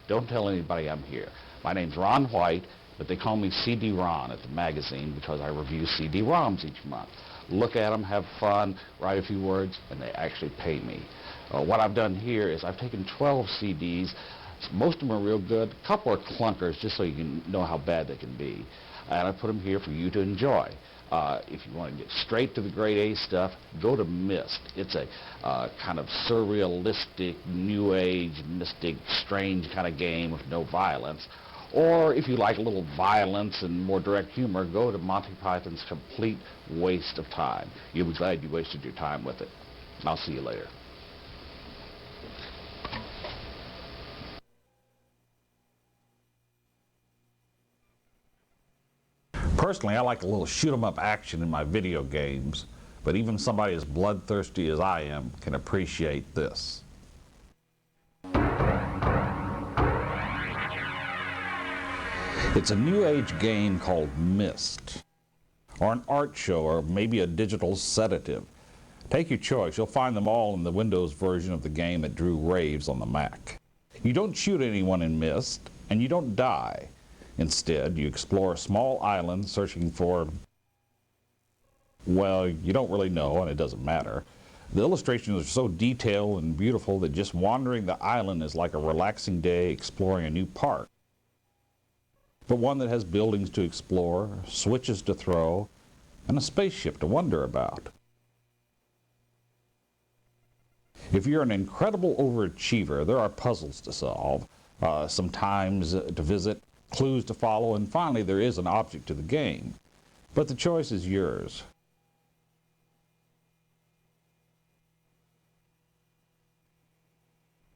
Don't tell anybody I'm here. My name's Ron White, but they call me CD-ROM at the magazine because I review CD-ROMs each month. Look at them, have fun, write a few words, and they actually pay me. What I've done here is I've taken 12 CDs. Most of them are real good. A couple are clunkers, just so you can know how bad they can be. And I put them here for you to enjoy. If you want to get straight to the grade A stuff, go to Myst. It's a kind of surrealistic, new age, mystic, strange kind of game with no violence. Or if you like a little violence and more direct humor, go to Monty Python's Complete Waste of Time. You'll be glad you wasted your time with it. I'll see you later. Personally, I like a little shoot-'em-up action in my video games, but even somebody as bloodthirsty as I am can appreciate this. It's a new age game called Myst, or an art show, or maybe a digital sedative. Take your choice. You'll find them all in the Windows version of the game that drew raves on the Mac. You don't shoot anyone in Myst, and you don't die. Instead, you explore a small island searching for, well, you don't really know, and it doesn't matter. The illustrations are so detailed and beautiful that just wandering the island is like a relaxing day exploring a new park. But one that has buildings to explore, switches to throw, and a spaceship to wonder about. If you're an incredible overachiever, there are puzzles to solve, some times to visit, clues to follow, and finally there is an object to the game. But the choice is yours.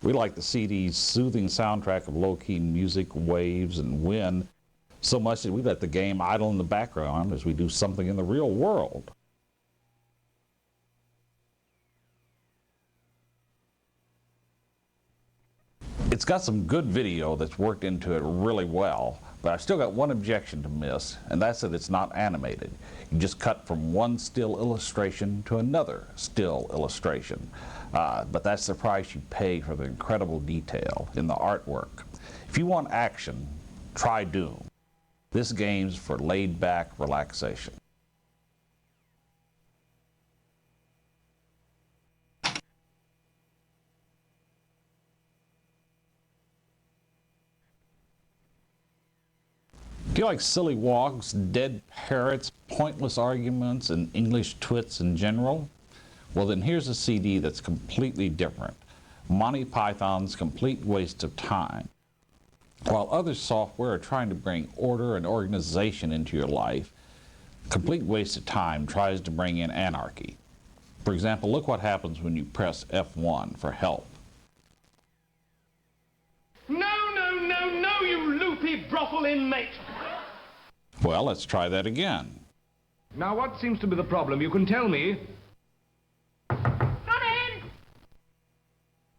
We like the CD's soothing soundtrack of low-key music, waves, and wind so much that we let the game idle in the background as we do something in the real world. It's got some good video that's worked into it really well, but I've still got one objection to Myst, and that's that it's not animated. You just cut from one still illustration to another still illustration. But that's the price you pay for the incredible detail in the artwork. If you want action, try Doom. This game's for laid-back relaxation. Do you like silly walks, dead parrots, pointless arguments, and English twits in general? Well, then here's a CD that's completely different. Monty Python's Complete Waste of Time. While other software are trying to bring order and organization into your life, Complete Waste of Time tries to bring in anarchy. For example, look what happens when you press F1 for help. No, no, no, no, you loopy brothel inmate! Well, let's try that again. Now, what seems to be the problem? You can tell me.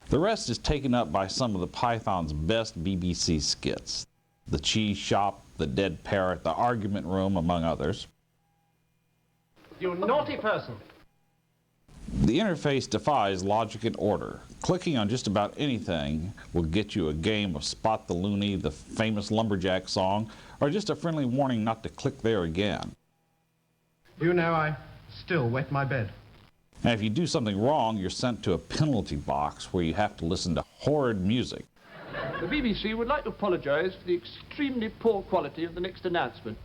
The rest is taken up by some of the Python's best BBC skits. The cheese shop, the dead parrot, the argument room, among others. You naughty person. The interface defies logic and order. Clicking on just about anything will get you a game of Spot the Loony, the famous lumberjack song, or just a friendly warning not to click there again. You know, I still wet my bed. And if you do something wrong, you're sent to a penalty box where you have to listen to horrid music. The BBC would like to apologise for the extremely poor quality of the next announcement.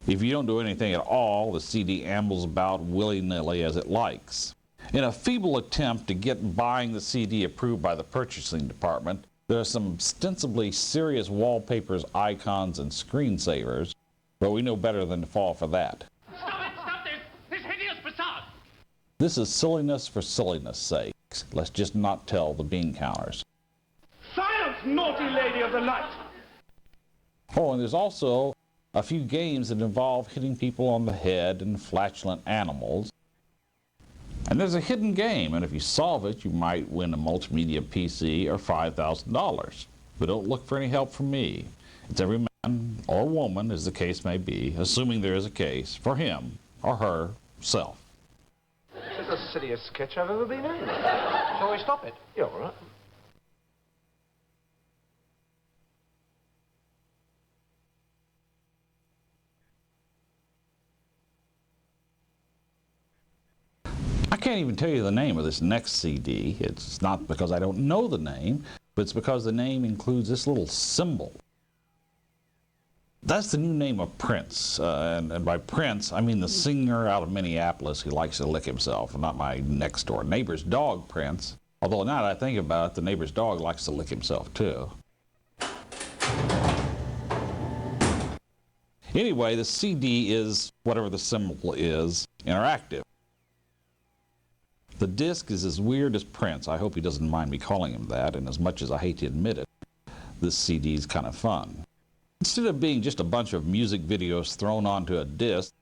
If you don't do anything at all, the CD ambles about willy-nilly as it likes. In a feeble attempt to get buying the CD approved by the purchasing department, there are some ostensibly serious wallpapers, icons, and screensavers, but we know better than to fall for that. Stop it! Stop this! This hideous facade! This is silliness for silliness' sake. Let's just not tell the bean counters. Silence, naughty lady of the night! Oh, and there's also a few games that involve hitting people on the head and flatulent animals. And there's a hidden game, and if you solve it, you might win a Multimedia PC or $5,000. But don't look for any help from me. It's every man or woman, as the case may be, assuming there is a case, for him or herself. This is the silliest sketch I've ever been in. Shall we stop it? You're all right. I can't even tell you the name of this next CD. It's not because I don't know the name, but it's because the name includes this little symbol. That's the new name of Prince, and by Prince, I mean the singer out of Minneapolis who likes to lick himself, not my next-door neighbor's dog, Prince. Although now that I think about it, the neighbor's dog likes to lick himself, too. Anyway, the CD is, whatever the symbol is, interactive. The disc is as weird as Prince. I hope he doesn't mind me calling him that, and as much as I hate to admit it, this CD is kind of fun. Instead of being just a bunch of music videos thrown onto a disc,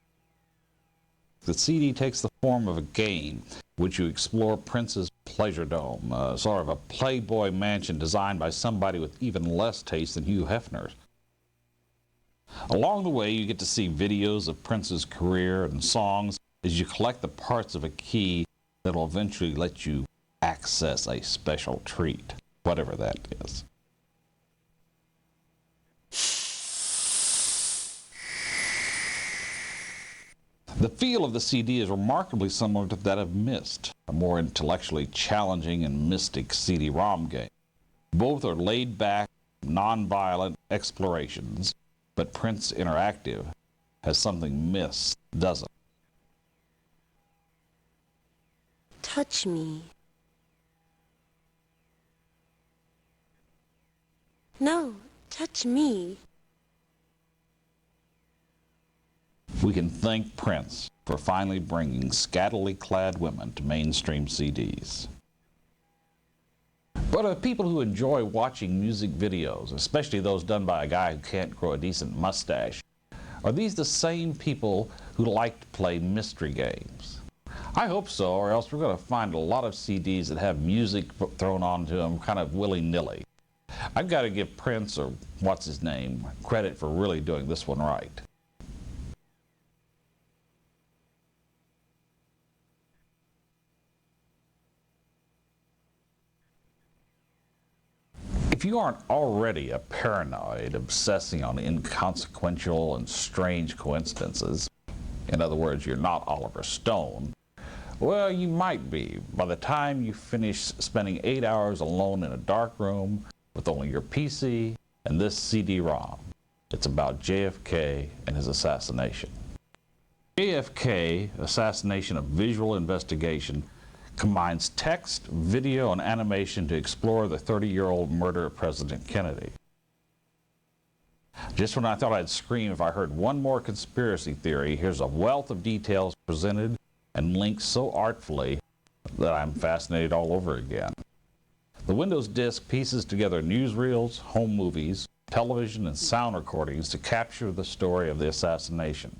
the CD takes the form of a game, which you explore Prince's pleasure dome, sort of a Playboy mansion designed by somebody with even less taste than Hugh Hefner's. Along the way, you get to see videos of Prince's career and songs as you collect the parts of a key that will eventually let you access a special treat, whatever that is. The feel of the CD is remarkably similar to that of Myst, a more intellectually challenging and mystic CD-ROM game. Both are laid-back, non-violent explorations, but Prince Interactive has something Myst doesn't. Touch me. No, touch me. We can thank Prince for finally bringing scantily clad women to mainstream CDs. But of people who enjoy watching music videos, especially those done by a guy who can't grow a decent mustache, are these the same people who like to play mystery games? I hope so, or else we're going to find a lot of CDs that have music thrown onto them kind of willy-nilly. I've got to give Prince, or what's his name, credit for really doing this one right. If you aren't already a paranoid obsessing on inconsequential and strange coincidences, in other words, you're not Oliver Stone, well, you might be by the time you finish spending 8 hours alone in a dark room with only your PC and this CD-ROM. It's about JFK and his assassination. JFK, Assassination of Visual Investigation, combines text, video, and animation to explore the 30-year-old murder of President Kennedy. Just when I thought I'd scream if I heard one more conspiracy theory, here's a wealth of details presented and linked so artfully that I'm fascinated all over again. The Windows disc pieces together newsreels, home movies, television, and sound recordings to capture the story of the assassination.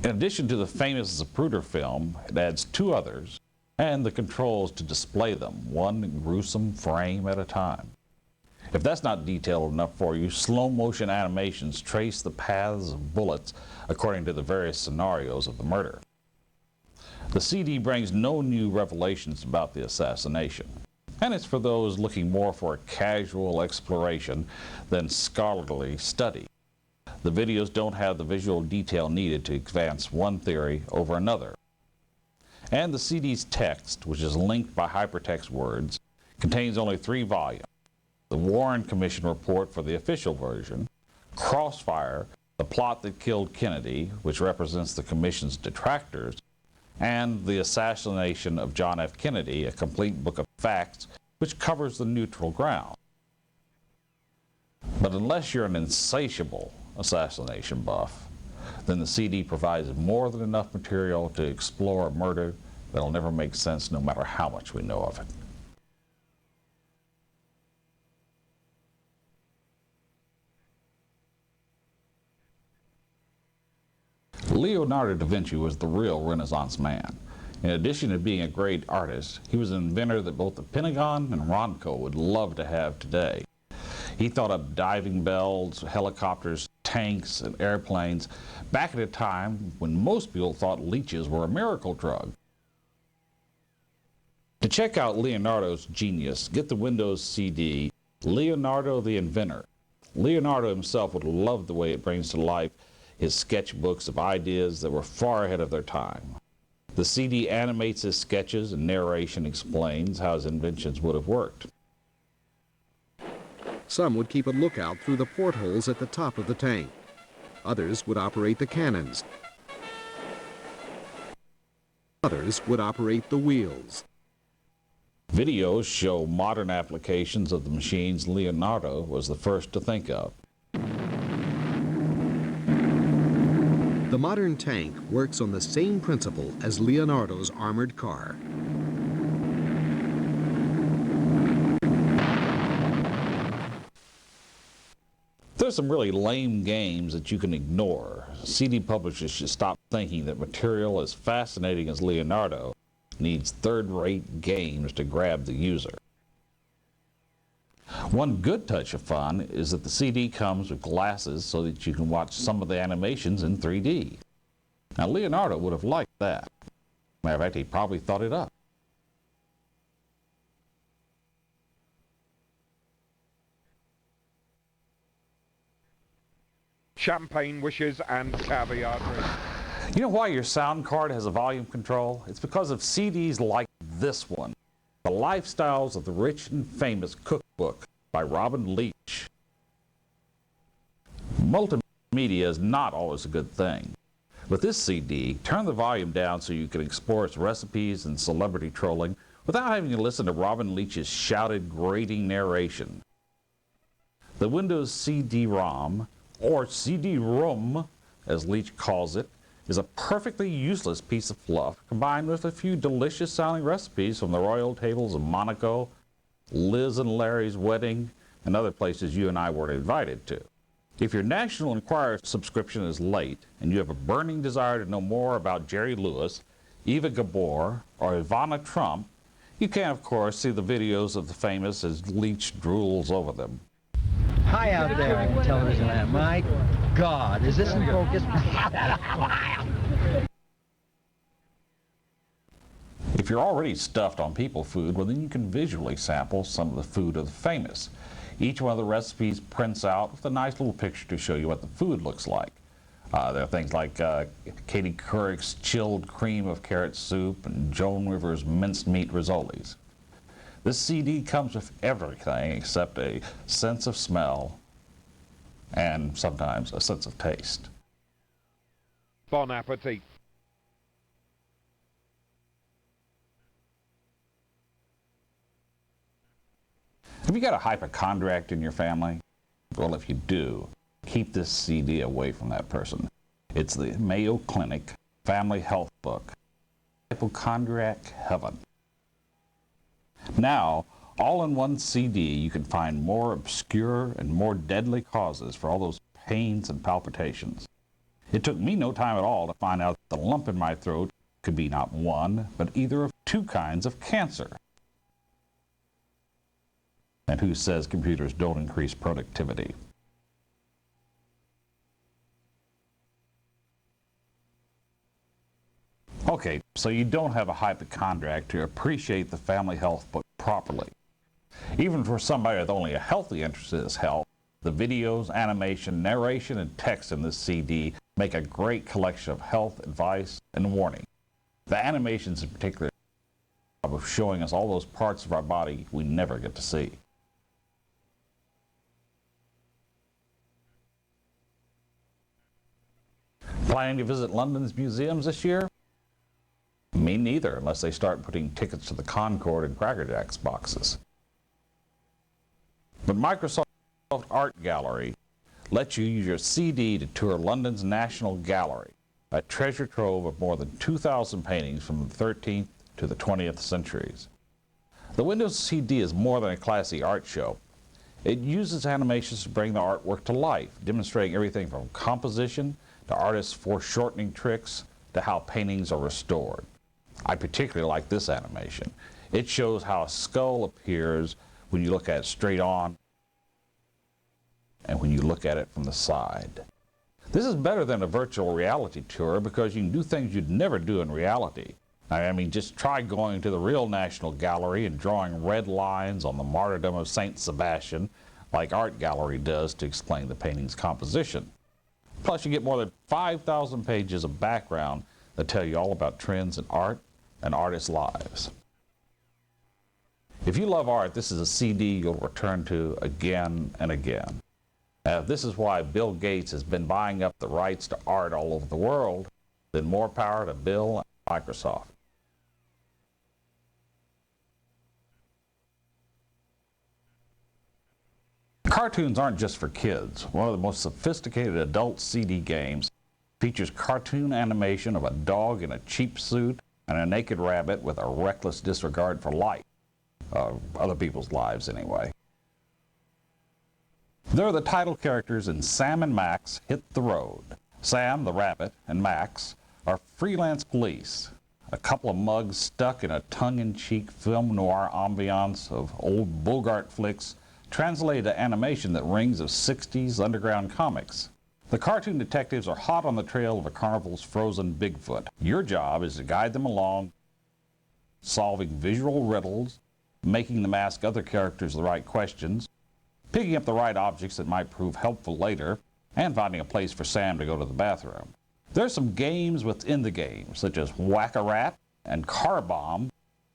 In addition to the famous Zapruder film, it adds 2 others, and the controls to display them, one gruesome frame at a time. If that's not detailed enough for you, slow-motion animations trace the paths of bullets according to the various scenarios of the murder. The CD brings no new revelations about the assassination, and it's for those looking more for a casual exploration than scholarly study. The videos don't have the visual detail needed to advance one theory over another. And the CD's text, which is linked by hypertext words, contains only 3 volumes. The Warren Commission report for the official version, Crossfire, the plot that killed Kennedy, which represents the Commission's detractors, and The Assassination of John F. Kennedy, a complete book of facts, which covers the neutral ground. But unless you're an insatiable assassination buff, then the CD provides more than enough material to explore a murder that'll never make sense no matter how much we know of it. Leonardo da Vinci was the real Renaissance man. In addition to being a great artist, he was an inventor that both the Pentagon and Ronco would love to have today. He thought up diving bells, helicopters, tanks, and airplanes back at a time when most people thought leeches were a miracle drug. To check out Leonardo's genius, get the Windows CD, Leonardo the Inventor. Leonardo himself would love the way it brings to life his sketchbooks of ideas that were far ahead of their time. The CD animates his sketches and narration explains how his inventions would have worked. Some would keep a lookout through the portholes at the top of the tank. Others would operate the cannons. Others would operate the wheels. Videos show modern applications of the machines Leonardo was the first to think of. The modern tank works on the same principle as Leonardo's armored car. There's some really lame games that you can ignore. CD publishers should stop thinking that material as fascinating as Leonardo needs third-rate games to grab the user. One good touch of fun is that the CD comes with glasses so that you can watch some of the animations in 3D. Now, Leonardo would have liked that. Matter of fact, he probably thought it up. Champagne wishes and caviar drinks. You know why your sound card has a volume control? It's because of CDs like this one, The Lifestyles of the Rich and Famous Cookbook by Robin Leach. Multimedia is not always a good thing. With this CD, turn the volume down so you can explore its recipes and celebrity trolling without having to listen to Robin Leach's shouted, grating narration. The Windows CD-ROM, or CD-ROM as Leach calls it, is a perfectly useless piece of fluff combined with a few delicious sounding recipes from the royal tables of Monaco, Liz and Larry's wedding, and other places you and I weren't invited to. If your National Enquirer subscription is late and you have a burning desire to know more about Jerry Lewis, Eva Gabor, or Ivana Trump, you can of course see the videos of the famous as Leach drools over them. Hi out there in television land. My God, is this in focus? If you're already stuffed on people food, well then you can visually sample some of the food of the famous. Each one of the recipes prints out with a nice little picture to show you what the food looks like. There are things like Katie Couric's chilled cream of carrot soup and Joan Rivers' minced meat rissoles. This CD comes with everything except a sense of smell and sometimes a sense of taste. Bon appetit. Have you got a hypochondriac in your family? Well, if you do, keep this CD away from that person. It's the Mayo Clinic Family Health Book, Hypochondriac Heaven. Now, all in one CD, you can find more obscure and more deadly causes for all those pains and palpitations. It took me no time at all to find out that the lump in my throat could be not one, but either of two kinds of cancer. And who says computers don't increase productivity? Okay, so you don't have a hypochondriac to appreciate the Family Health Book properly. Even for somebody with only a healthy interest in his health, the videos, animation, narration, and text in this CD make a great collection of health advice and warning. The animations in particular of showing us all those parts of our body we never get to see. Planning to visit London's museums this year? Me neither, unless they start putting tickets to the Concorde and Cracker Jacks boxes. But Microsoft Art Gallery lets you use your CD to tour London's National Gallery, a treasure trove of more than 2,000 paintings from the 13th to the 20th centuries. The Windows CD is more than a classy art show. It uses animations to bring the artwork to life, demonstrating everything from composition to artists' foreshortening tricks to how paintings are restored. I particularly like this animation. It shows how a skull appears when you look at it straight on and when you look at it from the side. This is better than a virtual reality tour because you can do things you'd never do in reality. I mean, just try going to the real National Gallery and drawing red lines on the martyrdom of Saint Sebastian like Art Gallery does to explain the painting's composition. Plus, you get more than 5,000 pages of background that tell you all about trends in art and artists' lives. If you love art, this is a CD you'll return to again and again. This is why Bill Gates has been buying up the rights to art all over the world. Then more power to Bill and Microsoft. Cartoons aren't just for kids. One of the most sophisticated adult CD games features cartoon animation of a dog in a cheap suit and a naked rabbit with a reckless disregard for life. Other people's lives, anyway. They're the title characters in Sam and Max Hit the Road. Sam, the rabbit, and Max are freelance police, a couple of mugs stuck in a tongue-in-cheek film noir ambiance of old Bogart flicks translated to animation that rings of 60s underground comics. The cartoon detectives are hot on the trail of a carnival's frozen Bigfoot. Your job is to guide them along, solving visual riddles, making them ask other characters the right questions, picking up the right objects that might prove helpful later, and finding a place for Sam to go to the bathroom. There's some games within the game, such as Whack-A-Rat and Car Bomb,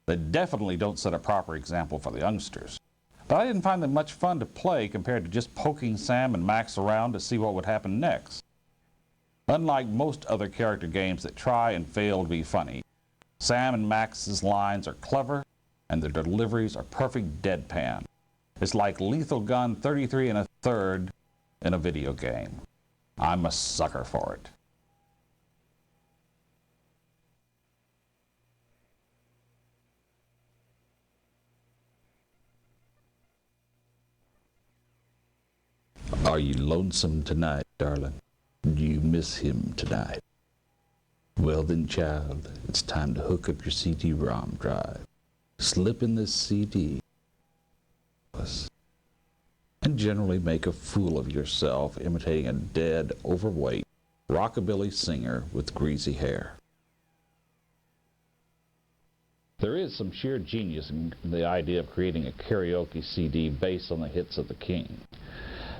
that definitely don't set a proper example for the youngsters. But I didn't find them much fun to play compared to just poking Sam and Max around to see what would happen next. Unlike most other character games that try and fail to be funny, Sam and Max's lines are clever and their deliveries are perfect deadpan. It's like Lethal Gun 33 1/3 in a video game. I'm a sucker for it. Are you lonesome tonight, darling? Do you miss him tonight? Well then, child, it's time to hook up your CD-ROM drive. Slip in this CD and generally make a fool of yourself imitating a dead, overweight rockabilly singer with greasy hair. There is some sheer genius in the idea of creating a karaoke CD based on the hits of the king.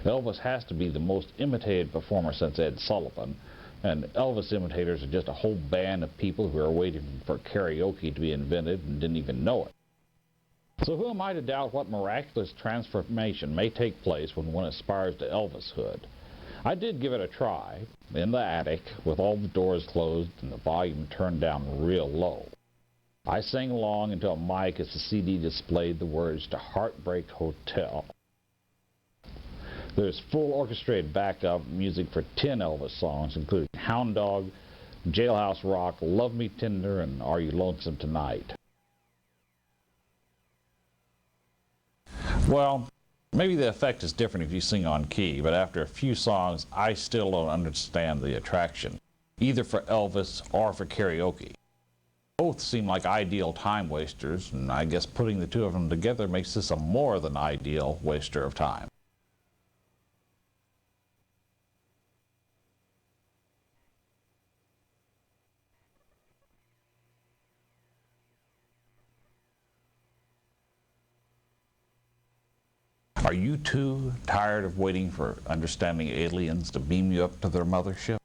Elvis has to be the most imitated performer since Ed Sullivan, and Elvis imitators are just a whole band of people who are waiting for karaoke to be invented and didn't even know it. So who am I to doubt what miraculous transformation may take place when one aspires to Elvishood? I did give it a try, in the attic, with all the doors closed and the volume turned down real low. I sang along until Mike, as the CD displayed the words to Heartbreak Hotel. There's full orchestrated backup music for 10 Elvis songs, including Hound Dog, Jailhouse Rock, Love Me Tender, and Are You Lonesome Tonight? Well, maybe the effect is different if you sing on key, but after a few songs, I still don't understand the attraction, either for Elvis or for karaoke. Both seem like ideal time wasters, and I guess putting the two of them together makes this a more than ideal waster of time. Are you too tired of waiting for understanding aliens to beam you up to their mothership?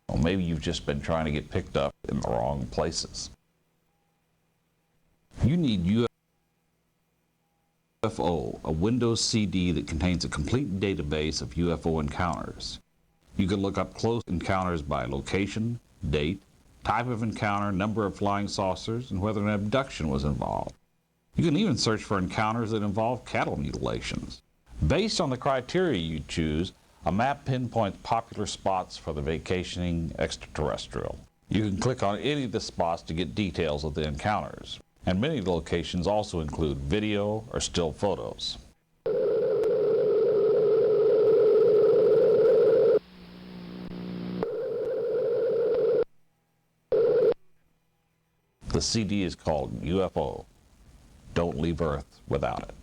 Well, maybe you've just been trying to get picked up in the wrong places. You need UFO, a Windows CD that contains a complete database of UFO encounters. You can look up close encounters by location, date, type of encounter, number of flying saucers, and whether an abduction was involved. You can even search for encounters that involve cattle mutilations. Based on the criteria you choose, a map pinpoints popular spots for the vacationing extraterrestrial. You can click on any of the spots to get details of the encounters, and many of the locations also include video or still photos. The CD is called UFO. Don't leave Earth without it.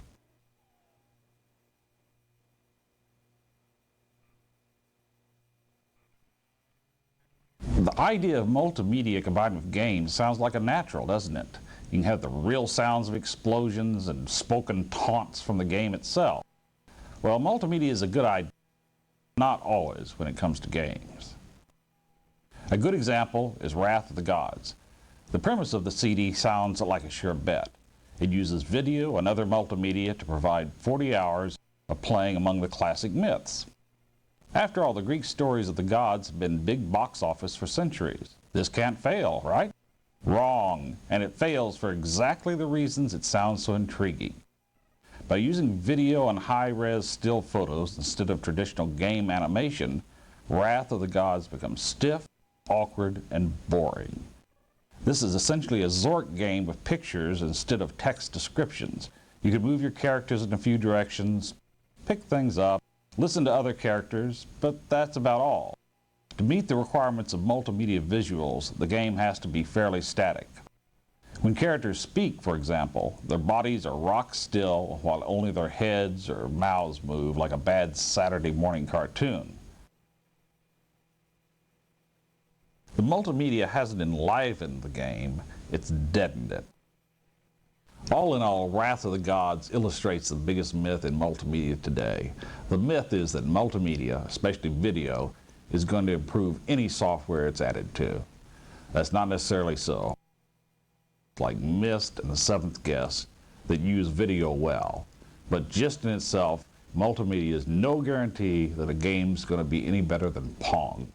The idea of multimedia combined with games sounds like a natural, doesn't it? You can have the real sounds of explosions and spoken taunts from the game itself. Well, multimedia is a good idea, not always when it comes to games. A good example is Wrath of the Gods. The premise of the CD sounds like a sure bet. It uses video and other multimedia to provide 40 hours of playing among the classic myths. After all, the Greek stories of the gods have been big box office for centuries. This can't fail, right? Wrong, and it fails for exactly the reasons it sounds so intriguing. By using video and high-res still photos instead of traditional game animation, Wrath of the Gods becomes stiff, awkward, and boring. This is essentially a Zork game with pictures instead of text descriptions. You can move your characters in a few directions, pick things up, listen to other characters, but that's about all. To meet the requirements of multimedia visuals, the game has to be fairly static. When characters speak, for example, their bodies are rock still while only their heads or mouths move like a bad Saturday morning cartoon. The multimedia hasn't enlivened the game, it's deadened it. All in all, Wrath of the Gods illustrates the biggest myth in multimedia today. The myth is that multimedia, especially video, is going to improve any software it's added to. That's not necessarily so. Like Myst and The Seventh Guest that use video well. But just in itself, multimedia is no guarantee that a game's going to be any better than Pong.